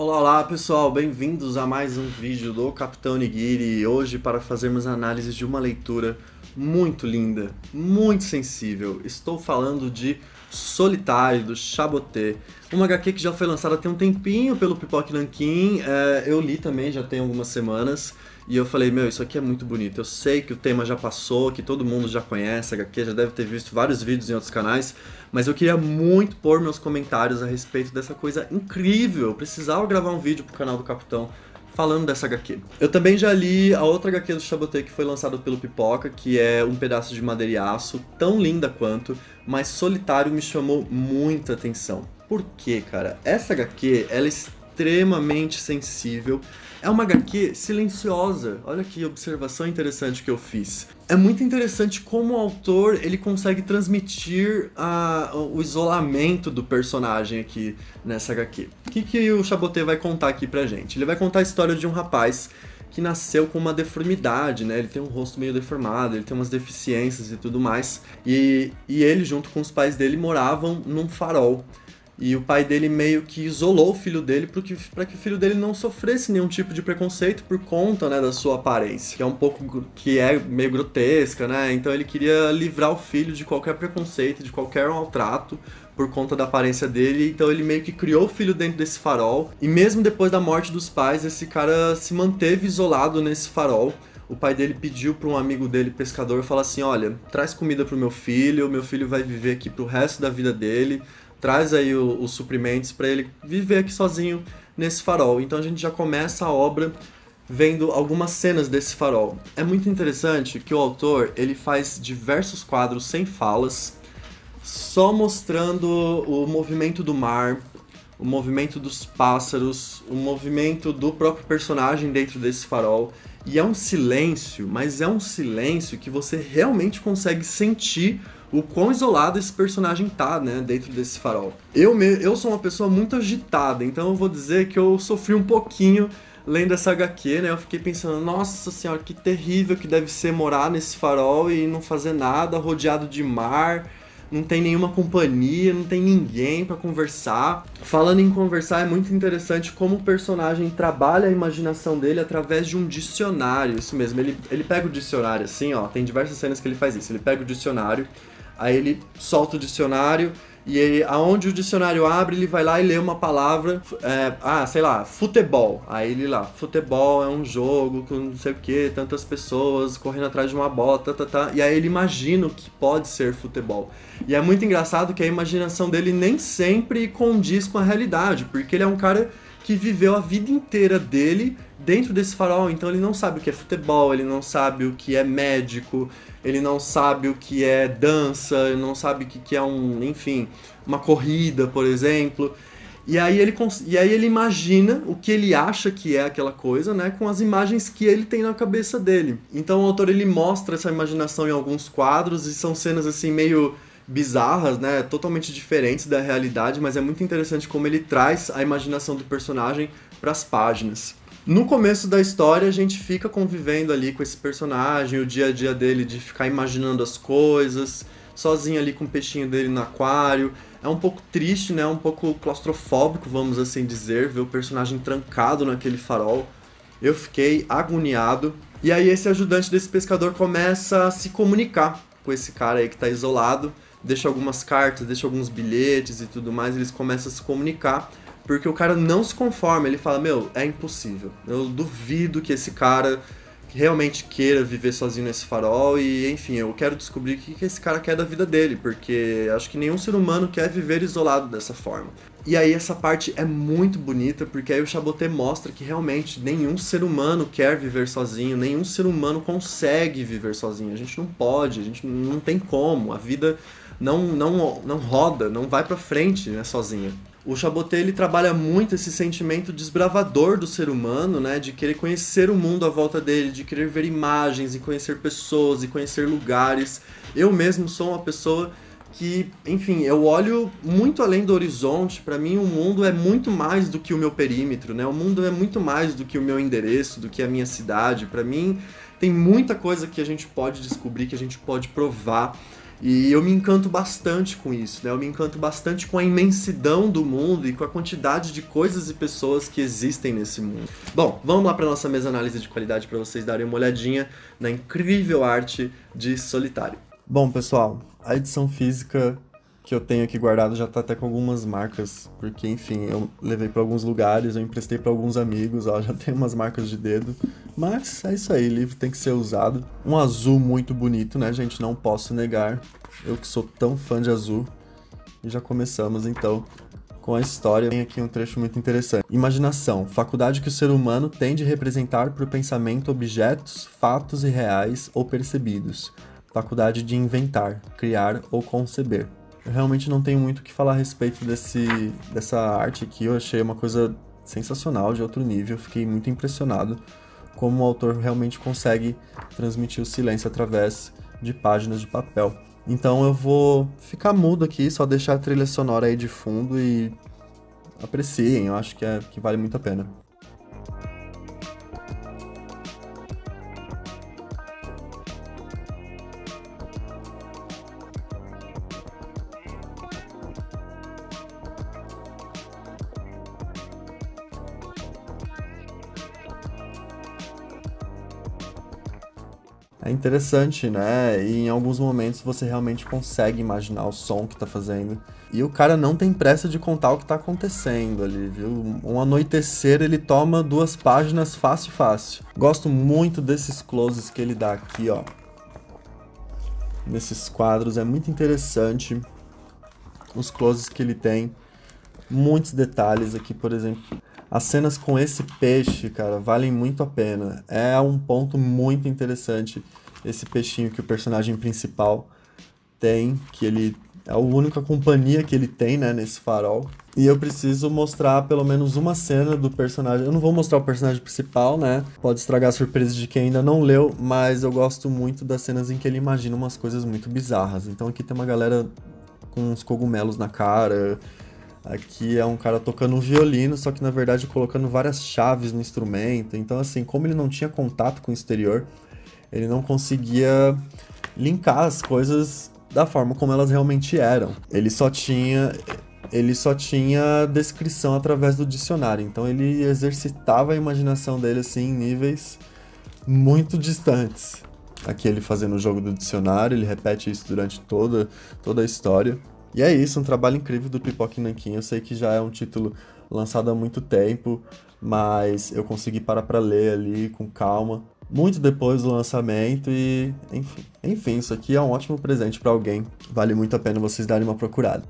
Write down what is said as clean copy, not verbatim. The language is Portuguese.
Olá, olá pessoal, bem-vindos a mais um vídeo do Capitão Nigiri. Hoje para fazermos análise de uma leitura muito linda, muito sensível. Estou falando de Solitário, do Chaboté, uma HQ que já foi lançada tem um tempinho pelo Pipoque Nanquim. Eu li também já tem algumas semanas e eu falei, meu, isso aqui é muito bonito. Eu sei que o tema já passou, que todo mundo já conhece a HQ, já deve ter visto vários vídeos em outros canais, mas eu queria muito pôr meus comentários a respeito dessa coisa incrível. Eu precisava gravar um vídeo pro canal do Capitão falando dessa HQ. Eu também já li a outra HQ do Chaboté que foi lançada pelo Pipoca, que é Um Pedaço de Madeira e Aço, tão linda quanto, mas Solitário me chamou muita atenção. Por quê, cara? Essa HQ, ela é extremamente sensível. É uma HQ silenciosa. Olha que observação interessante que eu fiz. É muito interessante como o autor ele consegue transmitir o isolamento do personagem aqui nessa HQ. O que o Chaboté vai contar aqui pra gente? Ele vai contar a história de um rapaz que nasceu com uma deformidade, né? Ele tem um rosto meio deformado, ele tem umas deficiências e tudo mais. E ele, junto com os pais dele, moravam num farol. E o pai dele meio que isolou o filho dele para que o filho dele não sofresse nenhum tipo de preconceito por conta, né, da sua aparência, que é meio grotesca, né? Então ele queria livrar o filho de qualquer preconceito, de qualquer maltrato por conta da aparência dele. Então ele meio que criou o filho dentro desse farol. E mesmo depois da morte dos pais, esse cara se manteve isolado nesse farol. O pai dele pediu para um amigo dele, pescador, falar assim, olha, traz comida pro meu filho vai viver aqui pro resto da vida dele. Traz aí os suprimentos para ele viver aqui sozinho nesse farol. Então a gente já começa a obra vendo algumas cenas desse farol. É muito interessante que o autor ele faz diversos quadros sem falas, só mostrando o movimento do mar, o movimento dos pássaros, o movimento do próprio personagem dentro desse farol. E é um silêncio, mas é um silêncio que você realmente consegue sentir o quão isolado esse personagem tá, né, dentro desse farol. Eu sou uma pessoa muito agitada, então eu vou dizer que eu sofri um pouquinho lendo essa HQ, né, eu fiquei pensando, nossa senhora, que terrível que deve ser morar nesse farol e não fazer nada, rodeado de mar, não tem nenhuma companhia, não tem ninguém pra conversar. Falando em conversar, é muito interessante como o personagem trabalha a imaginação dele através de um dicionário, isso mesmo, ele pega o dicionário assim, ó, tem diversas cenas que ele faz isso, ele pega o dicionário, aí ele solta o dicionário e aonde o dicionário abre, ele vai lá e lê uma palavra, sei lá, futebol. Aí ele lá, futebol é um jogo com não sei o que, tantas pessoas correndo atrás de uma bola, e aí ele imagina o que pode ser futebol. E é muito engraçado que a imaginação dele nem sempre condiz com a realidade, porque ele é um cara que viveu a vida inteira dele dentro desse farol, então ele não sabe o que é futebol, ele não sabe o que é médico, ele não sabe o que é dança, ele não sabe o que é uma corrida, por exemplo. E aí ele imagina o que ele acha que é aquela coisa, né, com as imagens que ele tem na cabeça dele. Então o autor ele mostra essa imaginação em alguns quadros e são cenas assim meio bizarras, né, totalmente diferentes da realidade, mas é muito interessante como ele traz a imaginação do personagem para as páginas. No começo da história, a gente fica convivendo ali com esse personagem, o dia a dia dele de ficar imaginando as coisas, sozinho ali com o peixinho dele no aquário. É um pouco triste, né, um pouco claustrofóbico, vamos assim dizer, ver o personagem trancado naquele farol. Eu fiquei agoniado. E aí esse ajudante desse pescador começa a se comunicar com esse cara aí que tá isolado, deixa algumas cartas, deixa alguns bilhetes e tudo mais, eles começam a se comunicar, porque o cara não se conforma, ele fala, meu, é impossível, eu duvido que esse cara realmente queira viver sozinho nesse farol e, enfim, eu quero descobrir o que esse cara quer da vida dele, porque acho que nenhum ser humano quer viver isolado dessa forma. E aí essa parte é muito bonita, porque aí o Chaboté mostra que realmente nenhum ser humano quer viver sozinho, nenhum ser humano consegue viver sozinho, a gente não pode, a gente não tem como, a vida não roda, não vai pra frente, né, sozinha. O Chaboté ele trabalha muito esse sentimento desbravador do ser humano, né, de querer conhecer o mundo à volta dele, de querer ver imagens e conhecer pessoas e conhecer lugares. Eu mesmo sou uma pessoa que, enfim, eu olho muito além do horizonte. Para mim o mundo é muito mais do que o meu perímetro, né? O mundo é muito mais do que o meu endereço, do que a minha cidade. Para mim tem muita coisa que a gente pode descobrir, que a gente pode provar. E eu me encanto bastante com isso, né? Eu me encanto bastante com a imensidão do mundo e com a quantidade de coisas e pessoas que existem nesse mundo. Bom, vamos lá para nossa mesa análise de qualidade para vocês darem uma olhadinha na incrível arte de Solitário. Bom, pessoal, a edição física que eu tenho aqui guardado já tá até com algumas marcas, porque, enfim, eu levei para alguns lugares, eu emprestei para alguns amigos, ó, já tem umas marcas de dedo, mas é isso aí, livro tem que ser usado. Um azul muito bonito, né, gente, não posso negar, eu que sou tão fã de azul. E já começamos, então, com a história. Tem aqui um trecho muito interessante. Imaginação, faculdade que o ser humano tem de representar por pensamento objetos, fatos irreais ou percebidos. Faculdade de inventar, criar ou conceber. Eu realmente não tenho muito o que falar a respeito dessa arte aqui, eu achei uma coisa sensacional, de outro nível, fiquei muito impressionado como o autor realmente consegue transmitir o silêncio através de páginas de papel. Então eu vou ficar mudo aqui, só deixar a trilha sonora aí de fundo e apreciem, eu acho que vale muito a pena. É interessante, né? E em alguns momentos você realmente consegue imaginar o som que tá fazendo. E o cara não tem pressa de contar o que tá acontecendo ali, viu? Um anoitecer, ele toma 2 páginas fácil, fácil. Gosto muito desses closes que ele dá aqui, ó. Nesses quadros, é muito interessante os closes que ele tem. Muitos detalhes aqui, por exemplo. As cenas com esse peixe, cara, valem muito a pena. É um ponto muito interessante esse peixinho que o personagem principal tem, que ele é a única companhia que ele tem, né, nesse farol. E eu preciso mostrar pelo menos uma cena do personagem. Eu não vou mostrar o personagem principal, né? Pode estragar a surpresa de quem ainda não leu, mas eu gosto muito das cenas em que ele imagina umas coisas muito bizarras. Então aqui tem uma galera com uns cogumelos na cara. Aqui é um cara tocando um violino, só que na verdade colocando várias chaves no instrumento. Então, assim, como ele não tinha contato com o exterior, ele não conseguia linkar as coisas da forma como elas realmente eram. Ele só tinha descrição através do dicionário. Então, ele exercitava a imaginação dele assim em níveis muito distantes. Aqui ele fazendo o jogo do dicionário, ele repete isso durante toda a história. E é isso, um trabalho incrível do Pipoca e Nanquim. Eu sei que já é um título lançado há muito tempo, mas eu consegui parar pra ler ali com calma, muito depois do lançamento e, enfim, isso aqui é um ótimo presente pra alguém. Vale muito a pena vocês darem uma procurada.